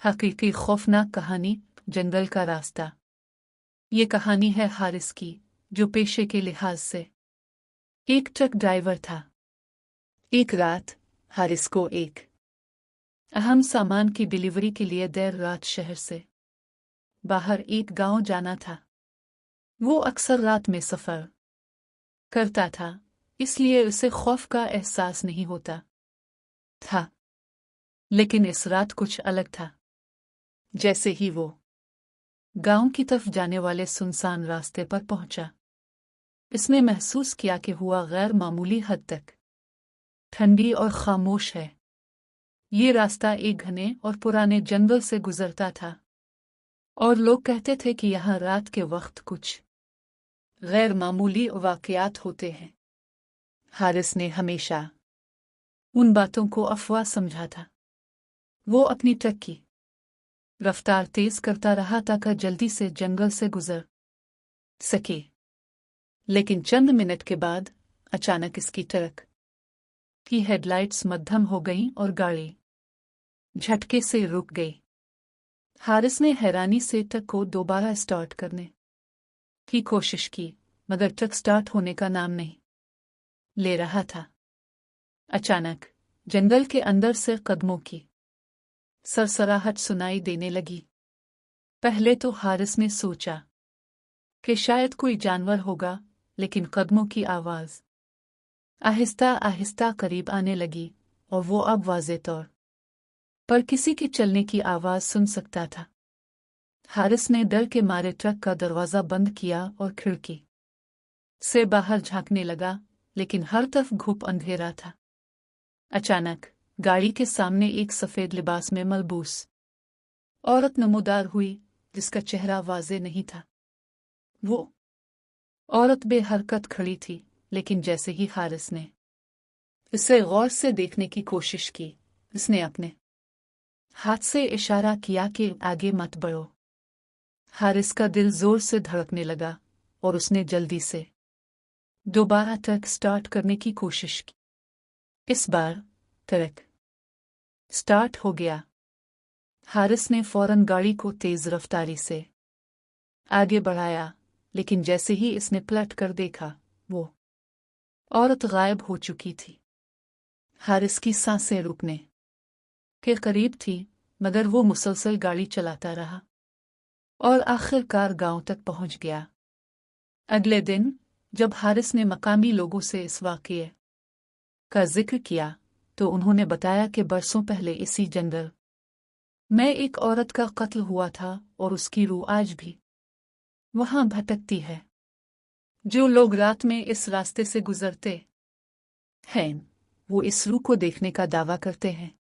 हकीकी खौफनाक कहानी, जंगल का रास्ता। ये कहानी है हारिस की, जो पेशे के लिहाज से एक ट्रक ड्राइवर था। एक रात हारिस को एक अहम सामान की डिलीवरी के लिए देर रात शहर से बाहर एक गांव जाना था। वो अक्सर रात में सफ़र करता था, इसलिए उसे खौफ का एहसास नहीं होता था। लेकिन इस रात कुछ अलग था। जैसे ही वो गांव की तरफ जाने वाले सुनसान रास्ते पर पहुंचा, इसने महसूस किया कि हुआ गैर मामूली हद तक ठंडी और खामोश है। ये रास्ता एक घने और पुराने जंगल से गुजरता था, और लोग कहते थे कि यहाँ रात के वक्त कुछ गैर मामूली वाक़यात होते हैं। हारिस ने हमेशा उन बातों को अफवाह समझा था। वो अपनी ट्रक की रफ्तार तेज करता रहा ताकि जल्दी से जंगल से गुजर सके। लेकिन चंद मिनट के बाद अचानक इसकी ट्रक की हेडलाइट्स मद्धम हो गईं और गाड़ी झटके से रुक गई। हारिस ने हैरानी से ट्रक को दोबारा स्टार्ट करने की कोशिश की, मगर ट्रक स्टार्ट होने का नाम नहीं ले रहा था। अचानक जंगल के अंदर से कदमों की सरसराहट सुनाई देने लगी। पहले तो हारिस ने सोचा कि शायद कोई जानवर होगा, लेकिन कदमों की आवाज़ आहिस्ता आहिस्ता करीब आने लगी, और वो अब वाज़े तौर पर किसी के चलने की आवाज़ सुन सकता था। हारिस ने डर के मारे ट्रक का दरवाज़ा बंद किया और खिड़की से बाहर झांकने लगा, लेकिन हर तरफ घुप अंधेरा था। अचानक गाड़ी के सामने एक सफ़ेद लिबास में मलबूस औरत नमूदार हुई, जिसका चेहरा वाज़े नहीं था। वो औरत बेहरकत खड़ी थी, लेकिन जैसे ही हारिस ने इसे गौर से देखने की कोशिश की, उसने अपने हाथ से इशारा किया कि आगे मत बढ़ो। हारिस का दिल जोर से धड़कने लगा, और उसने जल्दी से दोबारा ट्रक स्टार्ट करने की कोशिश की। इस बार ट्रक स्टार्ट हो गया। हारिस ने फौरन गाड़ी को तेज रफ्तारी से आगे बढ़ाया, लेकिन जैसे ही इसने पलट कर देखा, वो औरत गायब हो चुकी थी। हारिस की सांसें रुकने के करीब थी, मगर वो मुसलसल गाड़ी चलाता रहा और आखिरकार गांव तक पहुंच गया। अगले दिन जब हारिस ने मकामी लोगों से इस वाक़ये का जिक्र किया, तो उन्होंने बताया कि बरसों पहले इसी जंगल में एक औरत का कत्ल हुआ था, और उसकी रूह आज भी वहां भटकती है। जो लोग रात में इस रास्ते से गुजरते हैं, वो इस रूह को देखने का दावा करते हैं।